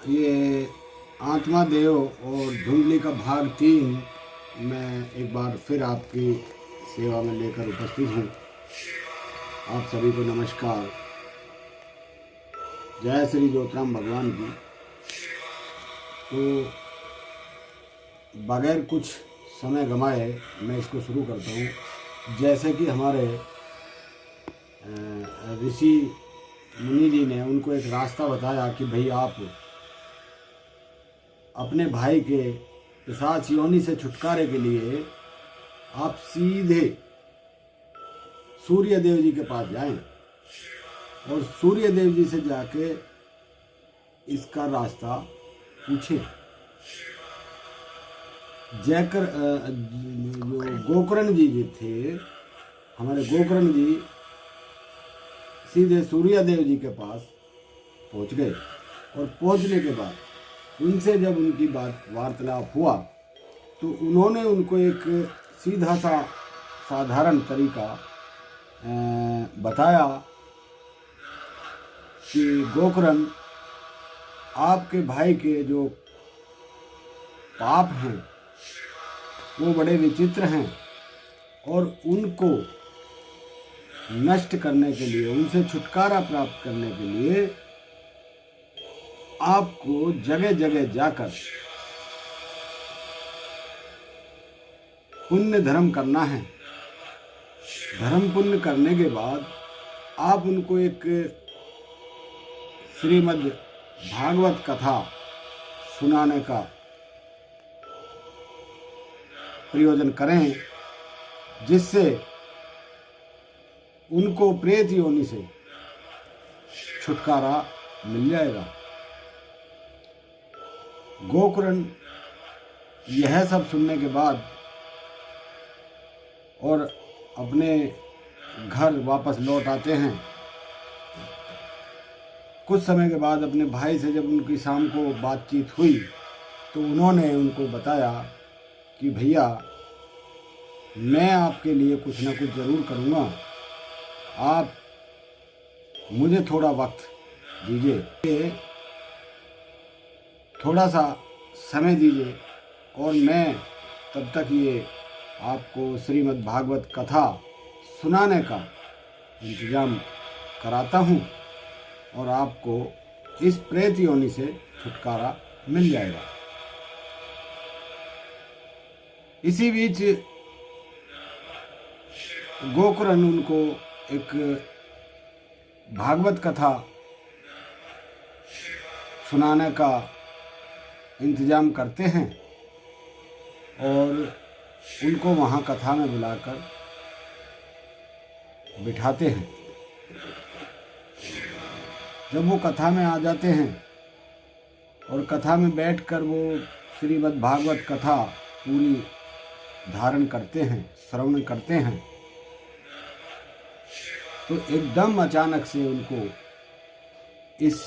ये आत्मा देव और धुंधली का भाग 3 मैं एक बार फिर आपकी सेवा में लेकर उपस्थित हूँ। आप सभी को नमस्कार। जय श्री ज्योतिराम भगवान की। तो बगैर कुछ समय गंवाए मैं इसको शुरू करता हूँ। जैसे कि हमारे ऋषि मुनि जी ने उनको एक रास्ता बताया कि भाई आप अपने भाई के पिशाच योनि से छुटकारे के लिए आप सीधे सूर्य देव जी के पास जाएं और सूर्य देव जी से जाके इसका रास्ता पूछें। जयकर जो गोकर्ण जी थे, हमारे गोकर्ण जी सीधे सूर्य देव जी के पास पहुंच गए और पहुंचने के बाद उनसे जब उनकी बात वार्तालाप हुआ तो उन्होंने उनको एक सीधा सा साधारण तरीका बताया कि गोकर्ण, आपके भाई के जो पाप हैं वो बड़े विचित्र हैं और उनको नष्ट करने के लिए, उनसे छुटकारा प्राप्त करने के लिए आपको जगह जगह जाकर पुण्य धर्म करना है। धर्म पुण्य करने के बाद आप उनको एक श्रीमद् भागवत कथा सुनाने का प्रयोजन करें, जिससे उनको प्रेत योनि से छुटकारा मिल जाएगा। गोकर्ण यह सब सुनने के बाद और अपने घर वापस लौट आते हैं। कुछ समय के बाद अपने भाई से जब उनकी शाम को बातचीत हुई तो उन्होंने उनको बताया कि भैया, मैं आपके लिए कुछ ना कुछ ज़रूर करूँगा, आप मुझे थोड़ा वक्त दीजिए, थोड़ा सा समय दीजिए और मैं तब तक ये आपको श्रीमद् भागवत कथा सुनाने का इंतज़ाम कराता हूँ और आपको इस प्रेत योनि से छुटकारा मिल जाएगा। इसी बीच गोकर्ण उनको एक भागवत कथा सुनाने का इंतज़ाम करते हैं और उनको वहाँ कथा में बुलाकर बिठाते हैं। जब वो कथा में आ जाते हैं और कथा में बैठकर वो श्रीमद् भागवत कथा पूरी धारण करते हैं, श्रवण करते हैं, तो एकदम अचानक से उनको इस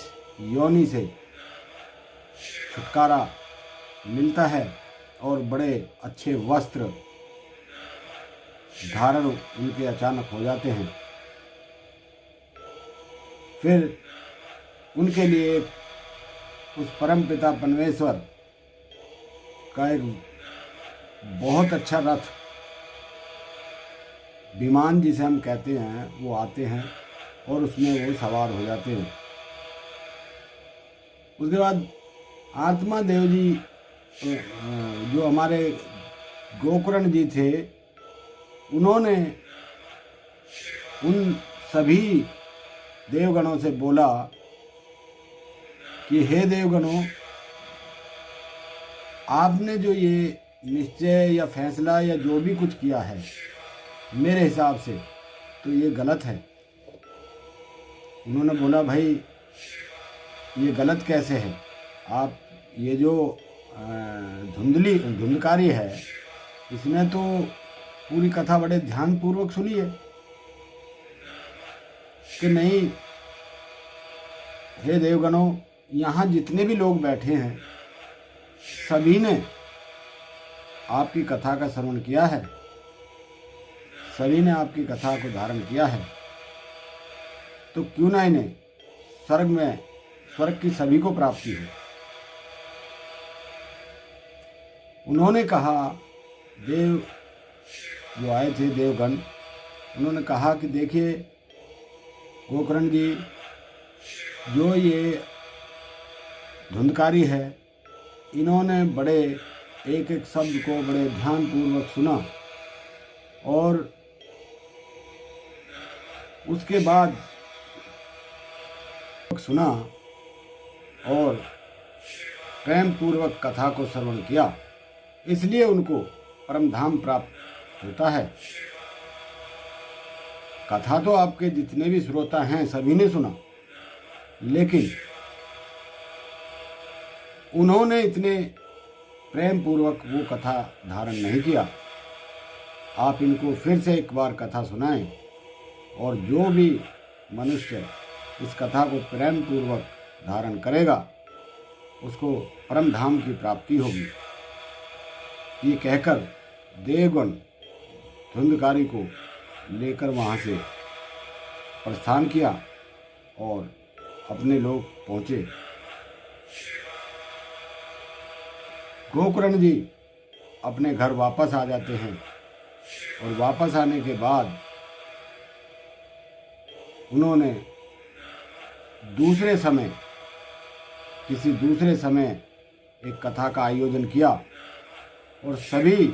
योनि से छुटकारा मिलता है और बड़े अच्छे वस्त्र धारण उनके अचानक हो जाते हैं। फिर उनके लिए उस परम पिता परमेश्वर का एक बहुत अच्छा रथ, विमान जिसे हम कहते हैं, वो आते हैं और उसमें वो सवार हो जाते हैं। उसके बाद आत्मा देव जी, जो हमारे गोकर्ण जी थे, उन्होंने उन सभी देवगणों से बोला कि हे देवगणों, आपने जो ये निश्चय या फैसला या जो भी कुछ किया है, मेरे हिसाब से तो ये गलत है। उन्होंने बोला, भाई ये गलत कैसे है? आप ये जो धुंधकारी है, इसमें तो पूरी कथा बड़े ध्यानपूर्वक सुनी है कि नहीं? हे देवगणों, यहाँ जितने भी लोग बैठे हैं सभी ने आपकी कथा का श्रवण किया है, सभी ने आपकी कथा को धारण किया है, तो क्यों ना इन्हें स्वर्ग की सभी को प्राप्ति हो। उन्होंने कहा, देव जो आए थे देवगण, उन्होंने कहा कि देखिए गोकर्ण जी, जो ये धुंधकारी है, इन्होंने बड़े एक एक शब्द को बड़े ध्यानपूर्वक सुना और उसके बाद सुना और प्रेम पूर्वक कथा को श्रवण किया, इसलिए उनको परम धाम प्राप्त होता है। कथा तो आपके जितने भी श्रोता हैं सभी ने सुना, लेकिन उन्होंने इतने प्रेम पूर्वक वो कथा धारण नहीं किया। आप इनको फिर से एक बार कथा सुनाएं और जो भी मनुष्य इस कथा को प्रेम पूर्वक धारण करेगा उसको परम धाम की प्राप्ति होगी। ये कहकर देवगण धुंधकारी को लेकर वहाँ से प्रस्थान किया और अपने लोग पहुँचे। गोकर्ण जी अपने घर वापस आ जाते हैं और वापस आने के बाद उन्होंने किसी दूसरे समय एक कथा का आयोजन किया और सभी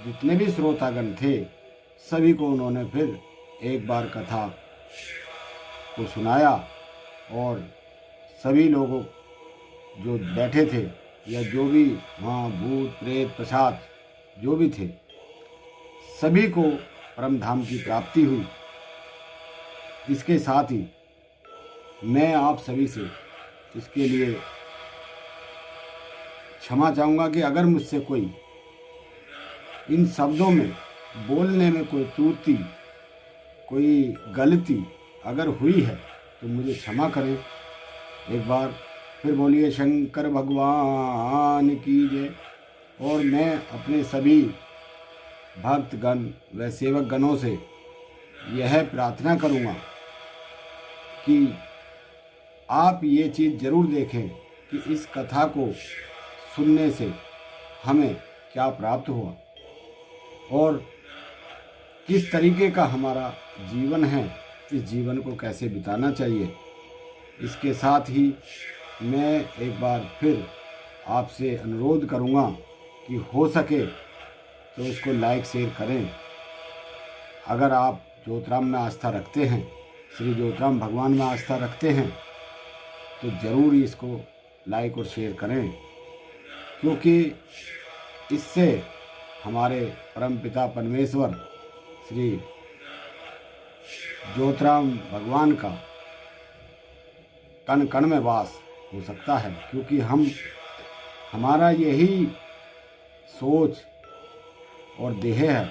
जितने भी श्रोतागण थे सभी को उन्होंने फिर एक बार कथा को सुनाया और सभी लोगों जो बैठे थे या जो भी वहाँ भूत प्रेत प्रसाद जो भी थे सभी को परम धाम की प्राप्ति हुई। इसके साथ ही मैं आप सभी से इसके लिए क्षमा चाहूँगा कि अगर मुझसे कोई इन शब्दों में बोलने में कोई त्रुटि कोई गलती अगर हुई है तो मुझे क्षमा करें। एक बार फिर बोलिए शंकर भगवान की जय। और मैं अपने सभी भक्तगण व सेवक गणों से यह प्रार्थना करूँगा कि आप ये चीज़ ज़रूर देखें कि इस कथा को सुनने से हमें क्या प्राप्त हुआ और किस तरीके का हमारा जीवन है, इस जीवन को कैसे बिताना चाहिए। इसके साथ ही मैं एक बार फिर आपसे अनुरोध करूँगा कि हो सके तो इसको लाइक शेयर करें। अगर आप ज्योतिराम में आस्था रखते हैं, श्री ज्योतिराम भगवान में आस्था रखते हैं तो ज़रूर इसको लाइक और शेयर करें, क्योंकि इससे हमारे परमपिता परमेश्वर श्री ज्योतिराम भगवान का कण कण में वास हो सकता है। क्योंकि हमारा यही सोच और देह है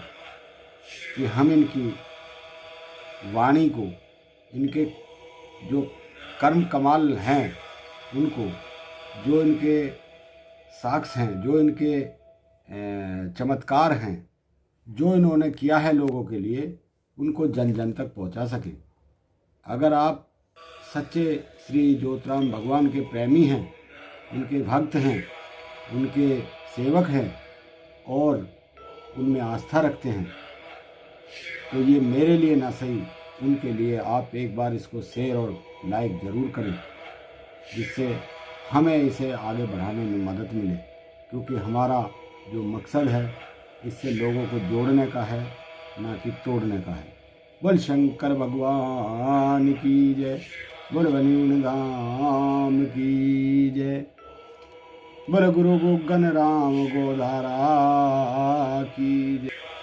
कि हम इनकी वाणी को, इनके जो कर्म कमाल हैं उनको, जो इनके साक्ष्य हैं, जो इनके चमत्कार हैं, जो इन्होंने किया है लोगों के लिए, उनको जन जन तक पहुंचा सके। अगर आप सच्चे श्री ज्योतिराम भगवान के प्रेमी हैं, उनके भक्त हैं, उनके सेवक हैं और उनमें आस्था रखते हैं तो ये मेरे लिए ना सही, उनके लिए आप एक बार इसको शेयर और लाइक ज़रूर करें, जिससे हमें इसे आगे बढ़ाने में मदद मिले। क्योंकि हमारा जो मकसद है इससे लोगों को जोड़ने का है, ना कि तोड़ने का है। बोल शंकर भगवान की जय। बोल वनीन धाम की जय। बोल गुरु गोगन राम गोधारा की जय।